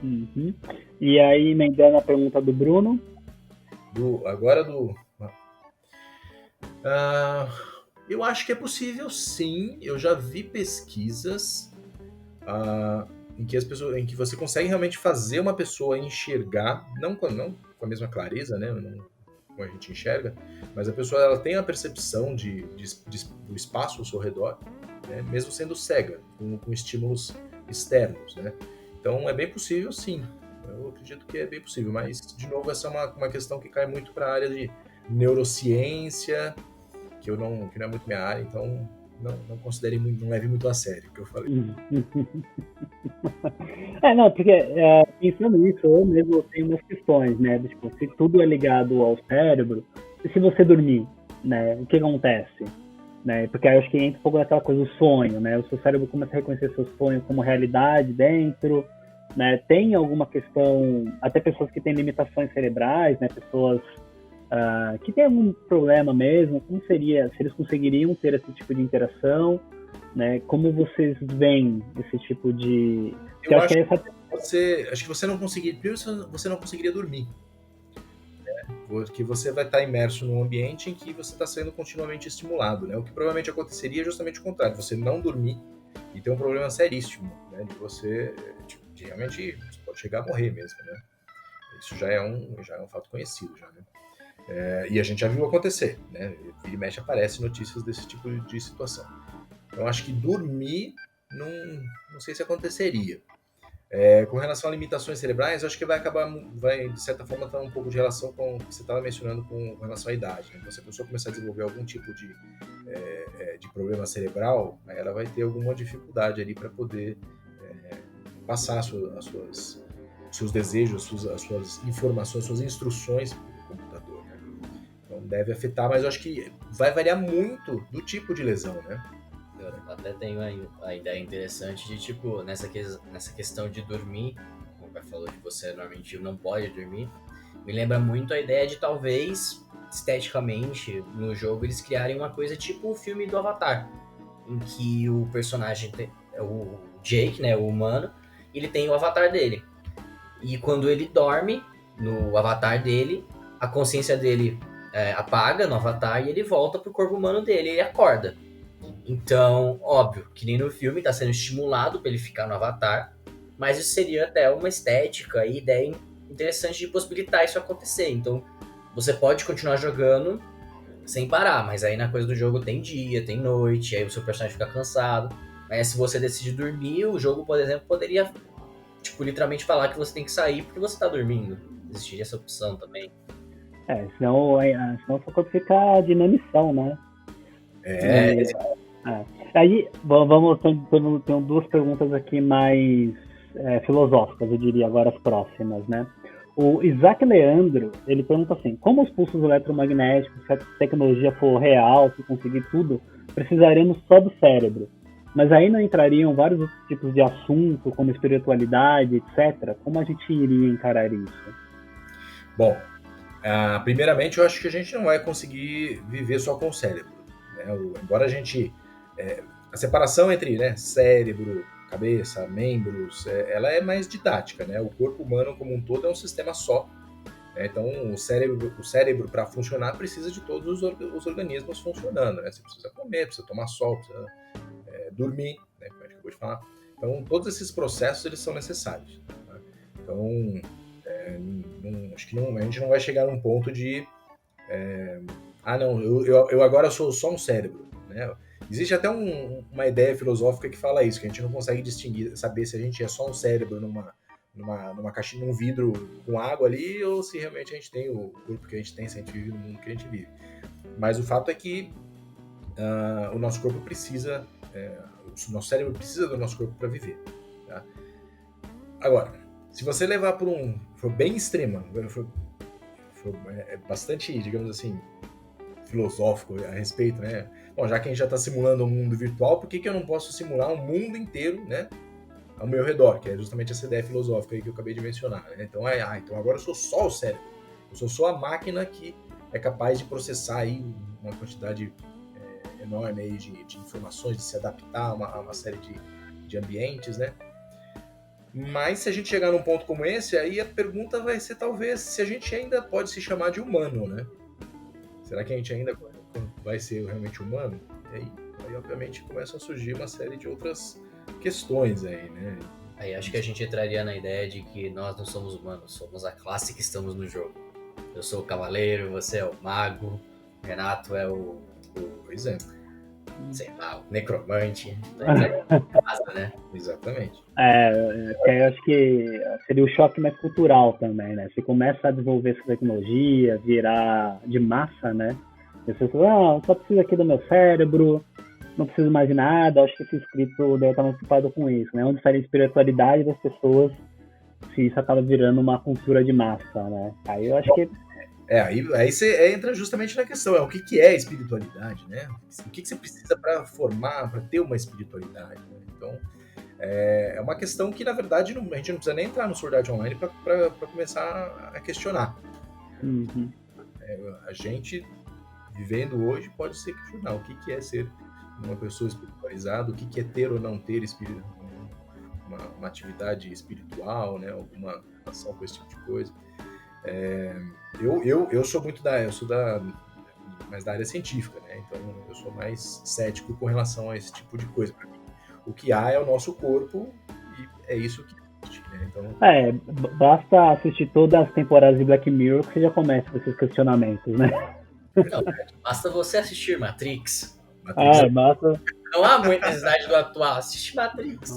Uhum. E aí, emendando a pergunta do Bruno. Eu acho que é possível, sim. Eu já vi pesquisas em que você consegue realmente fazer uma pessoa enxergar, não com a mesma clareza, né, como a gente enxerga, mas a pessoa ela tem a percepção do espaço ao seu redor, né, mesmo sendo cega, com estímulos externos, né? Então é bem possível, sim. Eu acredito que é bem possível, mas, de novo, essa é uma questão que cai muito para a área de neurociência, que não é muito minha área, então não considere muito, não leve muito a sério o que eu falei. Não, porque pensando nisso, eu mesmo tenho umas questões, né? Tipo, se tudo é ligado ao cérebro, e se você dormir, né? O que acontece? Né? Porque aí eu acho que entra um pouco naquela coisa do sonho, né? O seu cérebro começa a reconhecer seu sonho como realidade dentro, né? Tem alguma questão, até pessoas que têm limitações cerebrais, né? Pessoas que têm algum problema mesmo, como seria, se eles conseguiriam ter esse tipo de interação, né? Como vocês veem esse tipo de... Eu acho que você não conseguiria, primeiro você não conseguiria dormir, porque você vai estar imerso num ambiente em que você está sendo continuamente estimulado, né? O que provavelmente aconteceria é justamente o contrário, você não dormir e ter um problema seríssimo, né? De você, de realmente, você pode chegar a morrer mesmo, né? Isso já é um fato conhecido, já, né? E a gente já viu acontecer, né? Vira e mexe aparece notícias desse tipo de situação. Então, acho que dormir, não sei se aconteceria. Com relação a limitações cerebrais, acho que vai, de certa forma, ter um pouco de relação com o que você estava mencionando com relação à idade. Né? Então, se a pessoa começar a desenvolver algum tipo de problema cerebral, aí ela vai ter alguma dificuldade ali para poder passar os seus desejos, as suas informações, as suas instruções para o computador. Né? Então, deve afetar, mas eu acho que vai variar muito do tipo de lesão, né? Eu até tenho a ideia interessante de, tipo, nessa questão de dormir, como o pai falou que você normalmente não pode dormir, me lembra muito a ideia de talvez, esteticamente, no jogo eles criarem uma coisa tipo o filme do Avatar, em que o personagem, o Jake, né, o humano, ele tem o avatar dele. E quando ele dorme no avatar dele, a consciência dele apaga no avatar e ele volta pro corpo humano dele, ele acorda. Então, óbvio, que nem no filme tá sendo estimulado pra ele ficar no avatar, mas isso seria até uma estética e ideia interessante de possibilitar isso acontecer. Então, você pode continuar jogando sem parar, mas aí na coisa do jogo tem dia, tem noite, aí o seu personagem fica cansado. Mas se você decide dormir, o jogo, por exemplo, poderia, tipo, literalmente falar que você tem que sair porque você tá dormindo. Existiria essa opção também. Senão só corpo fica de inanição, né? Aí, vamos, tem duas perguntas aqui mais filosóficas, eu diria, agora as próximas, né? O Isaac Leandro, ele pergunta assim, como os pulsos eletromagnéticos, se a tecnologia for real, se conseguir tudo, precisaremos só do cérebro. Mas aí não entrariam vários outros tipos de assunto, como espiritualidade, etc. Como a gente iria encarar isso? Bom, primeiramente eu acho que a gente não vai conseguir viver só com o cérebro. Né? Embora a gente... a separação entre cérebro, cabeça, membros, ela é mais didática, né? O corpo humano como um todo é um sistema só. Né? Então, o cérebro para funcionar precisa de todos os organismos funcionando. Né? Você precisa comer, precisa tomar sol, precisa dormir, né? Como a gente acabou de falar. Então, todos esses processos eles são necessários. Né? Então, acho que a gente não vai chegar num ponto de não, eu agora sou só um cérebro. Né? Existe até uma ideia filosófica que fala isso, que a gente não consegue distinguir, saber se a gente é só um cérebro numa caixinha, num vidro com água ali, ou se realmente a gente tem o corpo que a gente tem, se a gente vive no mundo que a gente vive. Mas o fato é que o nosso corpo precisa, o nosso cérebro precisa do nosso corpo para viver. Tá? Agora, se você levar for bem extrema, for bastante, digamos assim, filosófico a respeito, né? Bom, já que a gente já está simulando um mundo virtual, por que eu não posso simular um mundo inteiro, né, ao meu redor? Que é justamente essa ideia filosófica aí que eu acabei de mencionar. Né? Então, então agora eu sou só o cérebro. Eu sou só a máquina que é capaz de processar aí uma quantidade enorme aí de informações, de se adaptar a uma série de ambientes, né? Mas se a gente chegar num ponto como esse, aí a pergunta vai ser talvez se a gente ainda pode se chamar de humano, né? Será que a gente ainda vai ser realmente humano? E aí obviamente, começam a surgir uma série de outras questões aí, né? Aí acho que a gente entraria na ideia de que nós não somos humanos, somos a classe que estamos no jogo. Eu sou o cavaleiro, você é o mago, Renato é o... Pois é. sei lá, o necromante. Casa, né? Exatamente. Que aí eu acho que seria o choque mais cultural também, né? Você começa a desenvolver essa tecnologia, virar de massa, né? E as pessoas, só preciso aqui do meu cérebro, não preciso mais de nada. Acho que esse escrito deve estar muito preocupado com isso, né? Onde estaria a espiritualidade das pessoas se isso acaba virando uma cultura de massa, né? Aí eu acho que Aí você entra justamente na questão, o que é espiritualidade, né? O que você precisa para formar, para ter uma espiritualidade, né? Então, é uma questão que, na verdade, a gente não precisa nem entrar no Sword Art Online para começar a questionar. uhum. A gente, vivendo hoje, pode ser questionar o que é ser uma pessoa espiritualizada, o que é ter ou não ter uma atividade espiritual, né? Alguma relação com esse tipo de coisa. Eu sou muito mais da área científica, né? Então eu sou mais cético com relação a esse tipo de coisa. Para mim, o que há é o nosso corpo e é isso que existe, né? Então, Basta assistir todas as temporadas de Black Mirror que você já começa com esses questionamentos, né? Não, basta você assistir Matrix. Basta. Não há muita necessidade do atual. Assiste Matrix.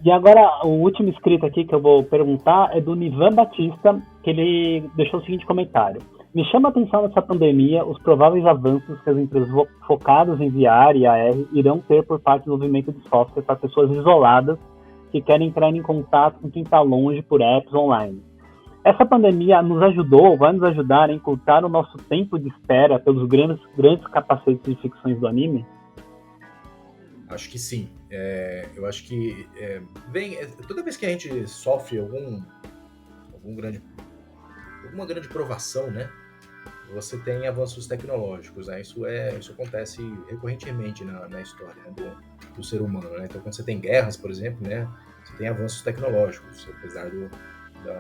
E agora, o último escrito aqui que eu vou perguntar é do Nivan Batista, que ele deixou o seguinte comentário. Me chama a atenção nessa pandemia os prováveis avanços que as empresas focadas em VR e AR irão ter por parte do desenvolvimento de software para pessoas isoladas que querem entrar em contato com quem está longe por apps online. Essa pandemia nos ajudou, vai nos ajudar a encurtar o nosso tempo de espera pelos grandes capacetes de ficções do anime? Acho que sim. Eu acho que toda vez que a gente sofre alguma grande provação, né? Você tem avanços tecnológicos, né? Isso acontece recorrentemente na história, né, do ser humano, né? Então, quando você tem guerras, por exemplo, né? Você tem avanços tecnológicos, apesar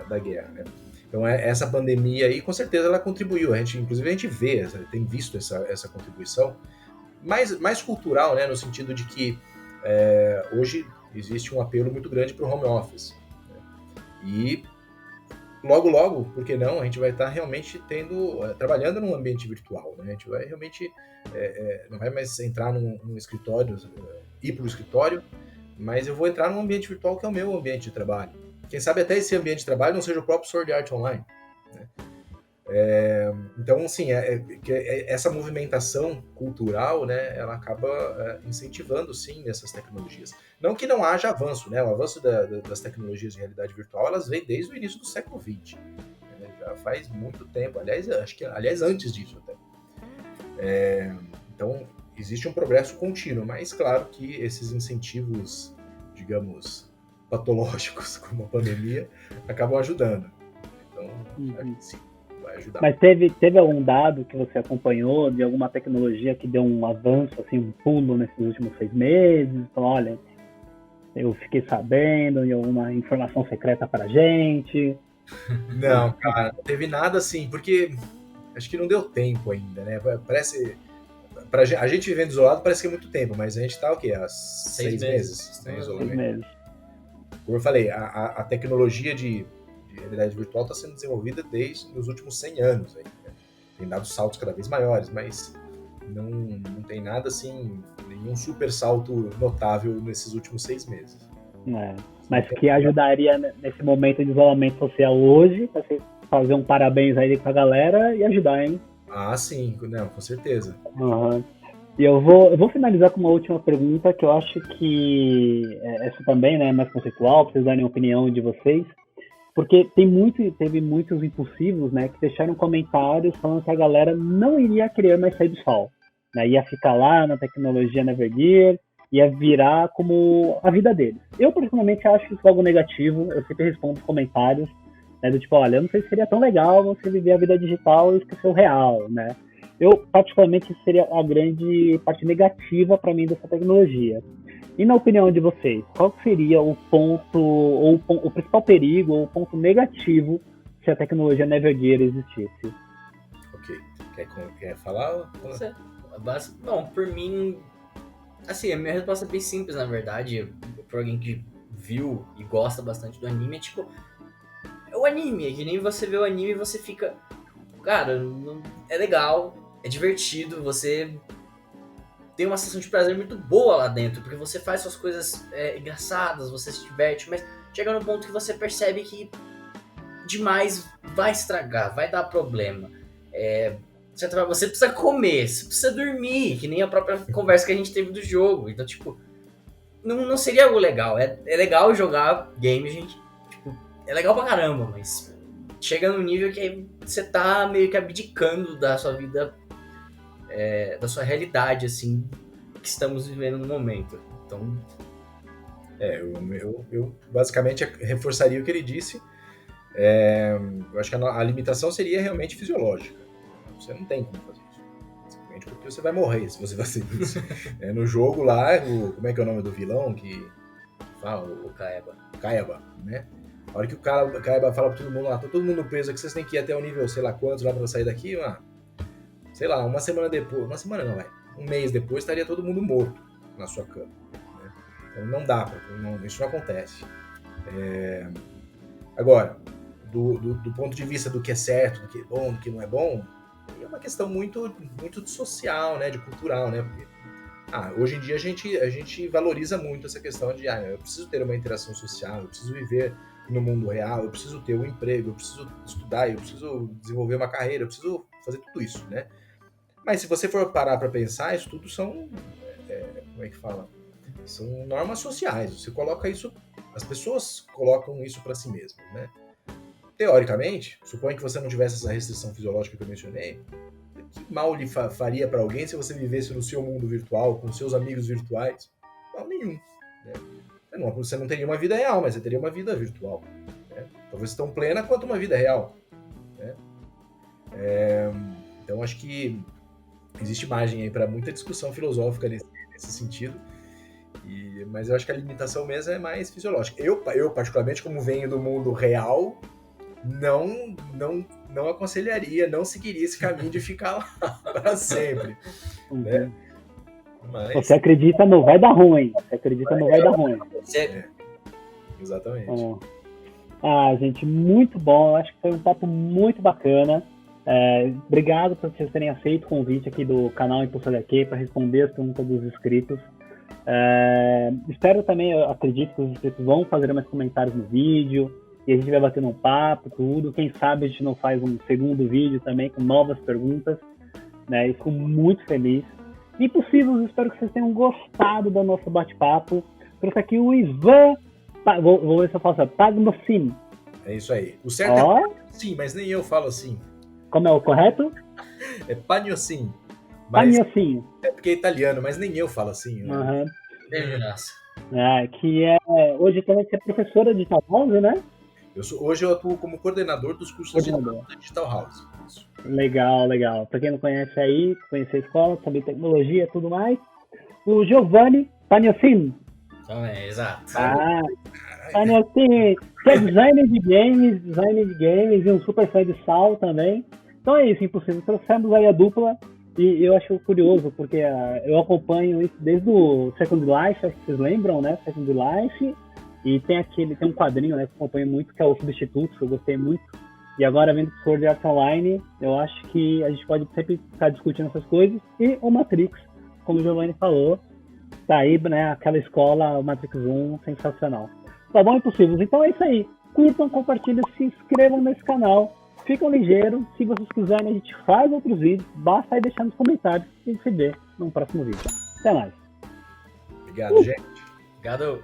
da guerra, né? Então, essa pandemia aí, com certeza, ela contribuiu. Inclusive, a gente tem visto essa contribuição mais cultural, né? No sentido de que hoje existe um apelo muito grande para o home office, né? E logo, por que não, a gente vai estar realmente trabalhando num ambiente virtual, né? A gente vai realmente não vai mais entrar num escritório, ir para o escritório, mas eu vou entrar num ambiente virtual que é o meu ambiente de trabalho. Quem sabe até esse ambiente de trabalho não seja o próprio Sword Art Online, né? Então, assim, essa movimentação cultural, né, ela acaba incentivando, sim, essas tecnologias. Não que não haja avanço, né? O avanço das tecnologias de realidade virtual, elas vêm desde o início do século XX. Né? Já faz muito tempo, aliás, antes disso até. Então, existe um progresso contínuo, mas claro que esses incentivos, digamos, patológicos, como a pandemia, acabam ajudando. Então, acho que sim. Ajudar. Mas teve algum dado que você acompanhou de alguma tecnologia que deu um avanço, assim, um pulo nesses últimos 6 meses? Então, olha, eu fiquei sabendo de alguma informação secreta pra gente? Não, cara, não teve nada assim, porque acho que não deu tempo ainda, né? Parece. A gente vivendo isolado parece que é muito tempo, mas a gente tá o quê? Há 6 meses em isolamento. 6 meses. Como eu falei, a tecnologia de realidade virtual está sendo desenvolvida desde os últimos 100 anos. Aí, né? Tem dado saltos cada vez maiores, mas não tem nada assim, nenhum super salto notável nesses últimos 6 meses. Mas que ajudaria nesse momento de isolamento social hoje, para você fazer um parabéns aí com a galera e ajudar, hein? Ah, sim, não, com certeza. Uhum. E eu vou finalizar com uma última pergunta, que eu acho que essa também, né, é mais conceitual, para vocês darem a opinião de vocês. Porque teve muitos impulsivos, né, que deixaram comentários falando que a galera não iria querer mais sair do sol, né, ia ficar lá na tecnologia Nevergear, ia virar como a vida deles. Eu, particularmente, acho isso algo negativo, eu sempre respondo os comentários, né, do tipo, olha, eu não sei se seria tão legal você viver a vida digital e esquecer o real, né. Eu, particularmente, isso seria a grande parte negativa para mim dessa tecnologia. E na opinião de vocês, qual seria o ponto, ou o principal perigo, ou o ponto negativo se a tecnologia Nevergear existisse? Ok. Quer falar? Você. Bom, por mim, assim, a minha resposta é bem simples, na verdade. Por alguém que viu e gosta bastante do anime, é tipo... É o anime, é que nem você vê o anime e você fica... Cara, é legal, é divertido, você tem uma sensação de prazer muito boa lá dentro, porque você faz suas coisas engraçadas, você se diverte, mas chega num ponto que você percebe que demais vai estragar, vai dar problema. Você precisa comer, você precisa dormir, que nem a própria conversa que a gente teve do jogo. Então, tipo, não seria algo legal. É legal jogar game, gente. Tipo, é legal pra caramba, mas chega num nível que você tá meio que abdicando da sua vida, da sua realidade, assim, que estamos vivendo no momento. Então... Eu basicamente reforçaria o que ele disse. Eu acho que a limitação seria realmente fisiológica. Você não tem como fazer isso. Simplesmente porque você vai morrer se você fazer isso. No jogo lá, como é que é o nome do vilão que fala? O Kaeba. Kaeba, né? A hora que o Kaeba fala pra todo mundo lá, tá todo mundo preso, que vocês têm que ir até o nível, sei lá quantos lá pra sair daqui, sei lá, uma semana depois, um mês depois estaria todo mundo morto na sua cama. Né? Então não dá, isso não acontece. Agora, do ponto de vista do que é certo, do que é bom, do que não é bom, é uma questão muito, muito social, né, de cultural, né, porque hoje em dia a gente valoriza muito essa questão de eu preciso ter uma interação social, eu preciso viver no mundo real, eu preciso ter um emprego, eu preciso estudar, eu preciso desenvolver uma carreira, eu preciso fazer tudo isso, né? Mas se você for parar para pensar, isso tudo são, como é que fala? São normas sociais, você coloca isso, as pessoas colocam isso para si mesmas, né? Teoricamente, suponha que você não tivesse essa restrição fisiológica que eu mencionei, que mal lhe faria para alguém se você vivesse no seu mundo virtual, com seus amigos virtuais? Mal nenhum. Né? Você não teria uma vida real, mas você teria uma vida virtual. Né? Talvez tão plena quanto uma vida real. Né? Então, acho que existe margem aí para muita discussão filosófica nesse sentido. Mas eu acho que a limitação mesmo é mais fisiológica. Eu particularmente, como venho do mundo real, não aconselharia, não seguiria esse caminho de ficar lá para sempre. Né? Mas... Você acredita no vai dar ruim. Você acredita no vai dar ruim. Exatamente. Gente, muito bom. Acho que foi um papo muito bacana. Obrigado por vocês terem aceito o convite aqui do canal Impulso HQ para responder as perguntas dos inscritos. Espero também, eu acredito que os inscritos vão fazer mais comentários no vídeo e a gente vai batendo um papo, tudo. Quem sabe a gente não faz um segundo vídeo também com novas perguntas, né? Eu fico muito feliz. Impossível, espero que vocês tenham gostado do nosso bate-papo. Trouxe aqui o Ivan, vou ver se eu faço, Pagnosin. É isso aí. O certo é sim, mas nem eu falo assim. Como é o correto? É Pagnosin. Pagnosin. É porque é italiano, mas nem eu falo assim. Uhum. Que hoje também você é professora de Digital House, né? Hoje eu atuo como coordenador dos cursos da Digital House. Isso. Legal. Pra quem não conhece aí, conhecer a escola, saber tecnologia e tudo mais. O Giovanni Pagnosin. Exato. Pagnosin, que é designer de games e um super fã de Sal também. Então é isso, Impossível. Trouxemos aí a dupla. E eu acho curioso, porque eu acompanho isso desde o Second Life, acho que vocês lembram, né? Second Life. E tem um quadrinho, né, que eu acompanho muito, que é o Substituto, que eu gostei muito. E agora, vendo Sword Art Online, eu acho que a gente pode sempre ficar discutindo essas coisas. E o Matrix, como o Giovanni falou, tá aí, né, aquela escola, o Matrix 1, sensacional. Tá bom, Impossíveis? Então é isso aí. Curtam, compartilhem, se inscrevam nesse canal. Ficam ligeiros. Se vocês quiserem, a gente faz outros vídeos. Basta aí deixar nos comentários e a gente se vê no próximo vídeo. Até mais. Obrigado, gente. Obrigado.